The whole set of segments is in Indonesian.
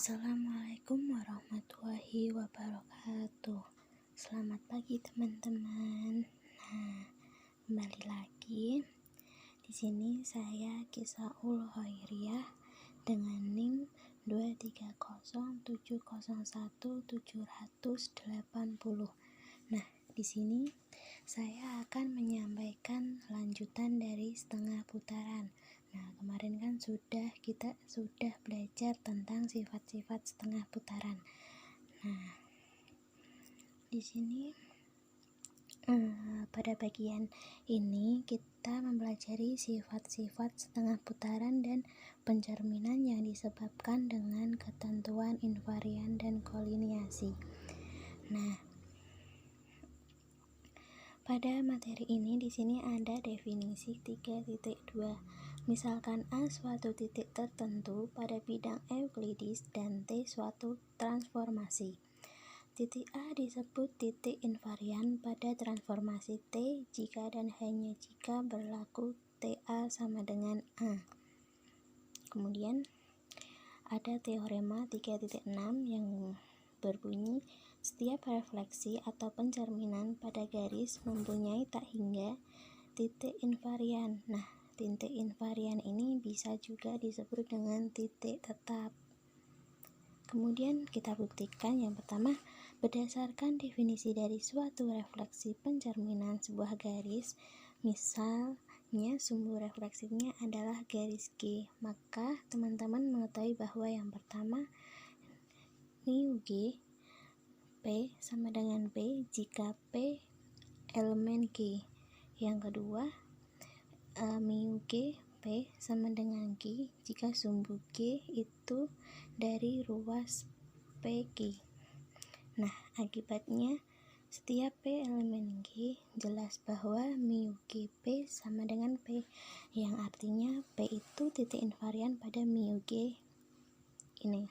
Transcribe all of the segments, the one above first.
Assalamualaikum warahmatullahi wabarakatuh. Selamat pagi teman-teman. Kembali lagi. Di sini saya Kisaul Hoiriyah dengan NIM 230701780. Di sini saya akan menyampaikan lanjutan dari setengah putaran. Kemarin kan kita sudah belajar tentang sifat-sifat setengah putaran. Di sini pada bagian ini kita mempelajari sifat-sifat setengah putaran dan pencerminan yang disebabkan dengan ketentuan invarian dan koliniasi. Pada materi ini di sini ada definisi 3.2. Misalkan A suatu titik tertentu pada bidang Euclides dan T suatu transformasi. Titik A disebut titik invarian pada transformasi T jika dan hanya jika berlaku TA sama dengan A. Kemudian ada teorema 3.6 yang berbunyi setiap refleksi atau pencerminan pada garis mempunyai tak hingga titik invarian. Titik invarian ini bisa juga disebut dengan titik tetap. Kemudian kita buktikan yang pertama, berdasarkan definisi dari suatu refleksi pencerminan sebuah garis, misalnya sumbu refleksinya adalah garis G, maka teman-teman mengetahui bahwa yang pertama mu G P sama dengan P jika P elemen G. Yang kedua, mu G P sama dengan G jika sumbu G itu dari ruas PG. Akibatnya setiap P elemen G jelas bahwa mu G P sama dengan P, yang artinya P itu titik invarian pada mu G ini.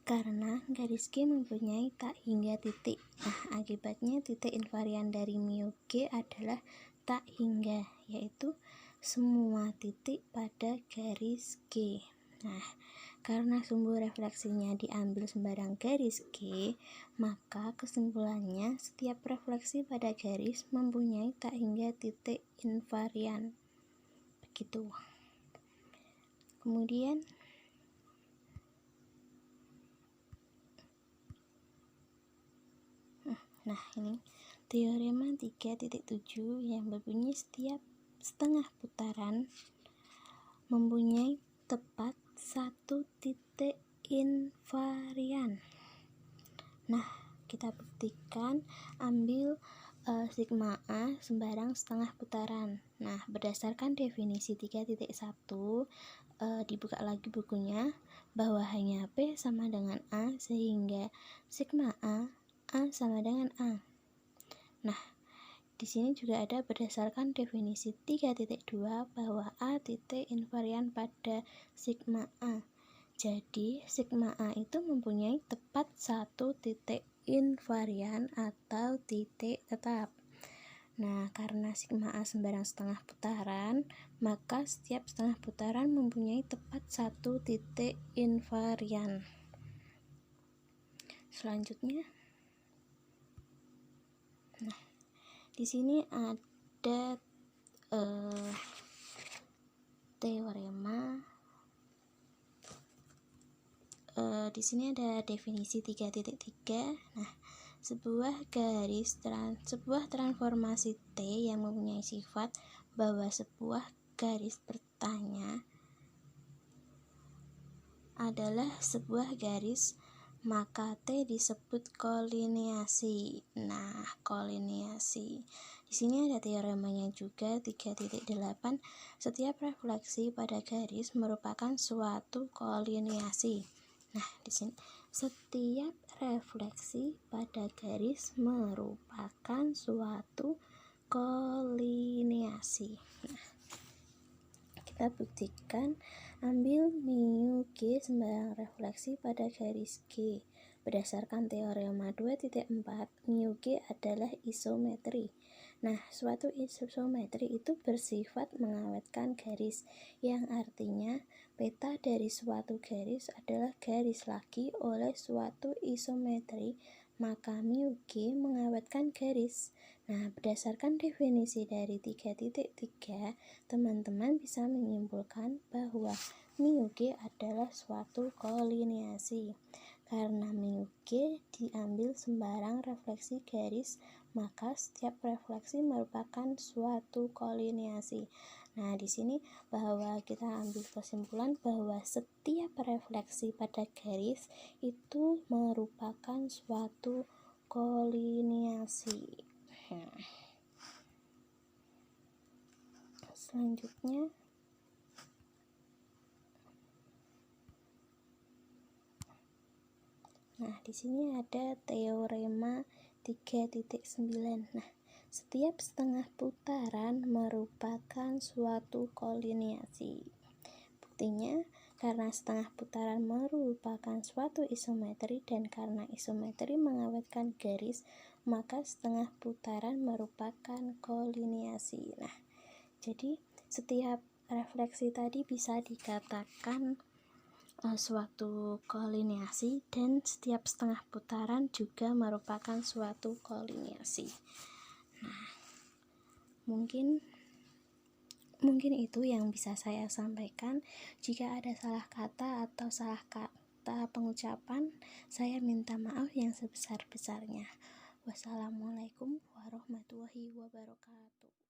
Karena garis G mempunyai tak hingga titik, akibatnya titik invarian dari mu G adalah tak hingga, yaitu semua titik pada garis G. Karena sumbu refleksinya diambil sembarang garis G, maka kesimpulannya setiap refleksi pada garis mempunyai tak hingga titik invarian. Begitu. Kemudian ini teorema 3.7 yang berbunyi setiap setengah putaran mempunyai tepat satu titik invarian. Kita buktikan, ambil sigma A sembarang setengah putaran. Berdasarkan definisi 3.1, dibuka lagi bukunya, bahwa hanya P sama dengan A sehingga sigma A sama dengan A. Di sini juga ada berdasarkan definisi 3.2 bahwa A titik invarian pada sigma A. Jadi sigma A itu mempunyai tepat satu titik invarian atau titik tetap. Karena sigma A sembarang setengah putaran, maka setiap setengah putaran mempunyai tepat satu titik invarian. Selanjutnya, di sini ada teorema. Di sini ada definisi 3.3. Sebuah transformasi T yang mempunyai sifat bahwa sebuah garis bertanya adalah sebuah garis, maka T disebut koliniasi. Koliniasi. Di sini ada teoremanya juga 3.8. Setiap refleksi pada garis merupakan suatu koliniasi. Di sini setiap refleksi pada garis merupakan suatu koliniasi. Kita buktikan, ambil mu G sembarang refleksi pada garis G. Berdasarkan teorema 2.4, mu G adalah isometri. Suatu isometri itu bersifat mengawetkan garis, yang artinya P Peta dari suatu garis adalah garis lagi oleh suatu isometri, maka mu G mengawetkan garis. Nah, berdasarkan definisi dari 3.3, teman-teman bisa menyimpulkan bahwa mu G adalah suatu kolineasi. Karena mu G diambil sembarang refleksi garis, maka setiap refleksi merupakan suatu kolineasi. Nah, di sini bahwa kita ambil kesimpulan bahwa setiap refleksi pada garis itu merupakan suatu kolineasi. Selanjutnya, di sini ada teorema 3.9. Nah, setiap setengah putaran merupakan suatu kolineasi. Buktinya, karena setengah putaran merupakan suatu isometri dan karena isometri mengawetkan garis, maka setengah putaran merupakan kolineasi. Nah, jadi setiap refleksi tadi bisa dikatakan suatu kolineasi dan setiap setengah putaran juga merupakan suatu kolineasi. Nah, mungkin itu yang bisa saya sampaikan. Jika ada salah kata atau salah kata pengucapan, saya minta maaf yang sebesar-besarnya. Wassalamualaikum warahmatullahi wabarakatuh.